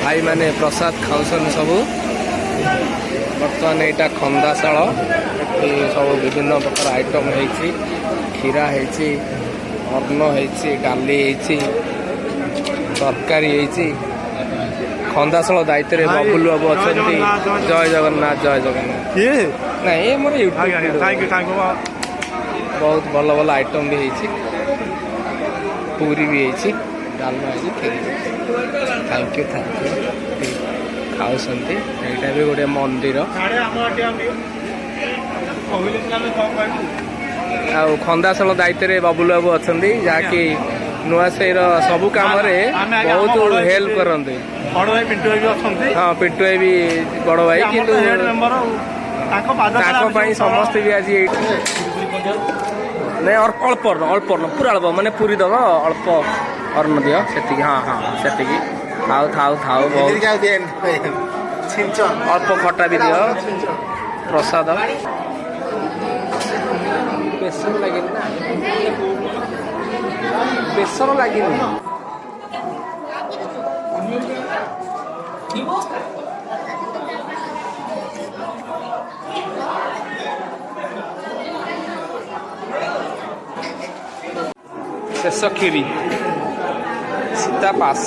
भाई माने प्रसाद खाऊसन सब बर्तमान यहाँ खंदाशाल सब विभिन्न प्रकार आइटम होती खीरा होती अन्न होती डाली होती तरकारी होती खंदाशाल दायित्व बबुल बाबू अच्छा जय जगन्नाथ जय जगन्नाथ नहीं मोर यूट्यूब बहुत भल भल आइटम भी होती पूरी भी होती डालमा होती थैंक यू खाऊसंती यहाँ भी गोटे मंदिर आ खंदाशाल दायित्व बबुल बाबू अच्छा जहाँकि नुआसाई सबू कम बहुत हेल्प करते हाँ पिंटू भाई भी बड़ भाई कि समस्त भी आज नहीं अल्प अल्प पूरा अल्प माने पूरी दब अल्प अन्न दियो से हाँ हाँ से थाऊ थाऊ थाऊ बहुत अल्प खटा भी दियो प्रसाद बेसन लगे ना बेसन लगे शेष खीरी सीता पास